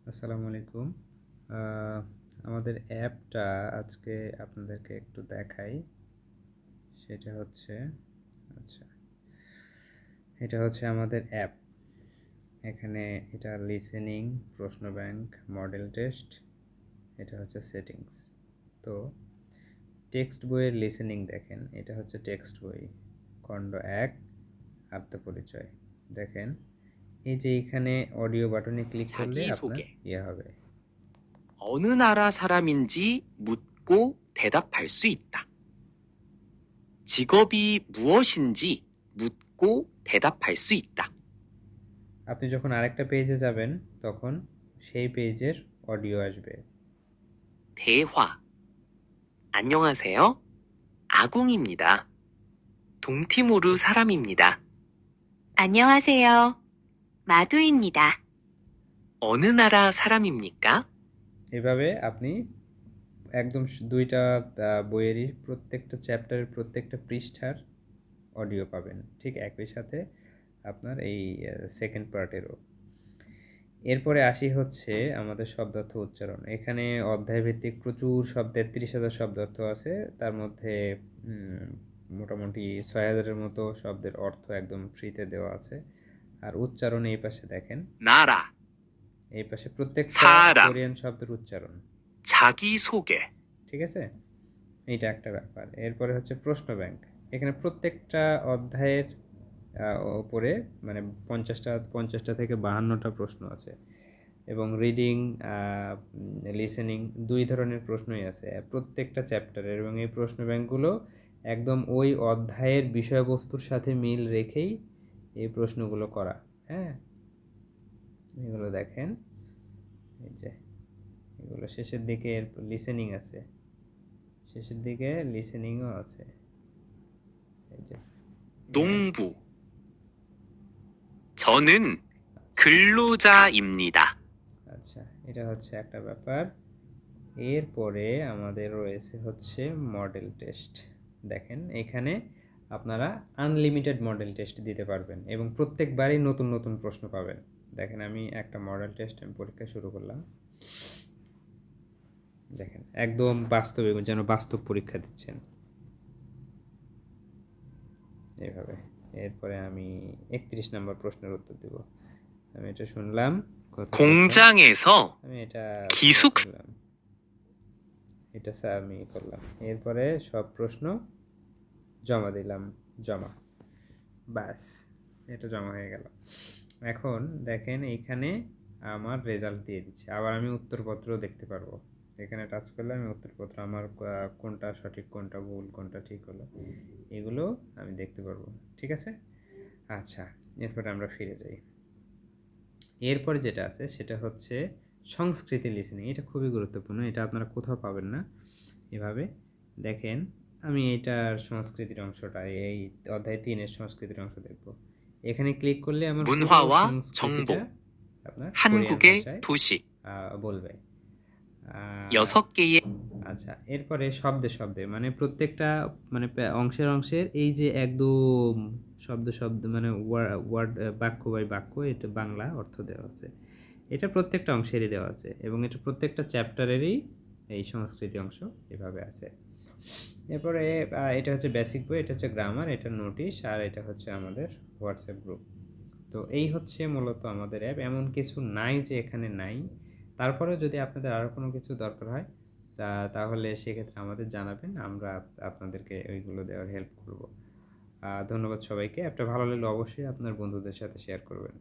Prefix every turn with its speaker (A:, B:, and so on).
A: আসসালামু আলাইকুম। আহ, আমাদের অ্যাপটা আজকে আপনাদেরকে একটু দেখাই। সেটা হচ্ছে, আচ্ছা, এটা হচ্ছে আমাদের অ্যাপ। এখানে এটা লিসেনিং, প্রশ্ন ব্যাংক, মডেল টেস্ট, এটা হচ্ছে সেটিংস। তো টেক্সট বইয়ের লিসেনিং দেখেন, এটা হচ্ছে টেক্সট বই, খণ্ড 1, আত্মপরিচয়। দেখেন, এই যে এখানে অডিও বাটনে ক্লিক করলে আপনার
B: 자기소개.
A: হবে।
B: 어느 나라 사람인지 묻고 대답할 수 있다. 직업이 무엇인지 묻고 대답할 수 있다.
A: আপনি যখন আরেকটা পেজে যাবেন তখন সেই পেজের অডিও আসবে।
B: 대화. 안녕하세요. 아궁입니다. 동티모르 사람입니다.
C: 안녕하세요. 마두입니다.
B: 어느 나라 사람입니까?
A: এভাবে আপনি একদম দুইটা বইয়েরই প্রত্যেকটা চ্যাপ্টারের প্রত্যেকটা পৃষ্ঠার অডিও পাবেন, ঠিক একই সাথে আপনার এই সেকেন্ড পার্টেরও। এরপরে আসি হচ্ছে আমাদের শব্দার্থ উচ্চারণ। এখানে অধ্যায়ভিত্তিক প্রচুর শব্দের 30,000 শব্দার্থ আছে। তার মধ্যে মোটামুটি 6,000-এর মতো শব্দের অর্থ একদম ফ্রিতে দেওয়া আছে। আর উচ্চারণ এই পাশে দেখেন,
B: 나라,
A: এই পাশে প্রত্যেকটা
B: 사람,
A: কোরিয়ান শব্দের উচ্চারণ,
B: 자기소개,
A: ঠিক আছে? এইটা একটা ব্যাপার। এরপরে হচ্ছে প্রশ্ন ব্যাংক। এখানে প্রত্যেকটা অধ্যায়ের ওপরে মানে 50টা থেকে 52টা প্রশ্ন আছে, এবং রিডিং, লিসেনিং, দুই ধরনের প্রশ্নই আছে প্রত্যেকটা চ্যাপ্টারের, এবং এই প্রশ্ন ব্যাংকগুলো একদম ওই অধ্যায়ের বিষয়বস্তুর সাথে মিল রেখেই এই প্রশ্নগুলো করা। হ্যাঁ, এগুলো দেখেন, এই যে এগুলো শেষের দিকে লিসেনিং আছে, শেষের দিকে লিসেনিংও আছে, এই যে
B: 농부. 저는 근로자입니다.
A: আচ্ছা, এটা হচ্ছে একটা ব্যাপার। এরপরে আমাদের রয়েছে হচ্ছে মডেল টেস্ট। দেখেন, এখানে আপনারা আনলিমিটেড মডেল টেস্ট দিতে পারবেন এবং প্রত্যেকবারই নতুন নতুন প্রশ্ন পাবেন। দেখেন, আমি একটা মডেল টেস্ট পরীক্ষা শুরু করলাম। দেখেন, একদম বাস্তবে যেন বাস্তব পরীক্ষা দিচ্ছেন এইভাবে। এরপরে আমি 31 নম্বর প্রশ্নের উত্তর দেব। আমি এটা শুনলাম, কথা প্রথম
B: 공장에서
A: আমি এটা
B: 기숙
A: করলাম, এটা আমি করলাম। এরপরে সব প্রশ্ন জমা দিলাম, জমা, ব্যাস, এটা জমা হয়ে গেল। এখন দেখেন, এইখানে আমার রেজাল্ট দিয়ে দিচ্ছে। আবার আমি উত্তরপত্র দেখতে পারবো। এখানে টাচ করলে আমি উত্তরপত্র, আমার কোনটা সঠিক, কোনটা ভুল, কোনটা ঠিক হলো, এগুলো আমি দেখতে পারবো, ঠিক আছে? আচ্ছা, এরপরে আমরা ফিরে যাই। এরপরে যেটা আছে সেটা হচ্ছে সংস্কৃতি লিসেনিং। এটা খুবই গুরুত্বপূর্ণ, এটা আপনারা কোথাও পাবেন না। এভাবে দেখেন, আমি এটার সংস্কৃতির অংশটা, এই অধ্যায় 3-এর সংস্কৃতির অংশ দেখব। এখানে ক্লিক করলে আমার পুরো
B: 문화와
A: সংস্কৃতিটা
B: 정보.
A: আপনার কোরিয়ান
B: 한국의
A: ভাষায়
B: 도시.
A: বলবে। আহ,
B: 6개의
A: আচ্ছা, এরপরে শব্দে শব্দে মানে প্রত্যেকটা মানে অংশের অংশের এই যে একদম শব্দ শব্দ মানে ওয়ার্ড, বাক্য বাই বাক্য, এটা বাংলা অর্থ দেওয়া আছে। এটা প্রত্যেকটা অংশেরই দেওয়া আছে, এবং এটা প্রত্যেকটা চ্যাপ্টারেরই এই সংস্কৃতি অংশ এভাবে আছে। এরপরে এটা হচ্ছে বেসিক বই, এটা হচ্ছে গ্রামার, এটা নোটিশ, আর এটা হচ্ছে আমাদের হোয়াটসঅ্যাপ গ্রুপ। তো এই হচ্ছে মূলত আমাদের অ্যাপ। এমন কিছু নাই যে এখানে নাই। তারপরেও যদি আপনাদের আরও কোনো কিছু দরকার হয় তাহলে সেক্ষেত্রে আমাদের জানাবেন, আমরা আপনাদেরকে ওইগুলো দেওয়ার হেল্প করব। ধন্যবাদ সবাইকে। অ্যাপটা ভালো লাগলে অবশ্যই আপনার বন্ধুদের সাথে শেয়ার করবেন।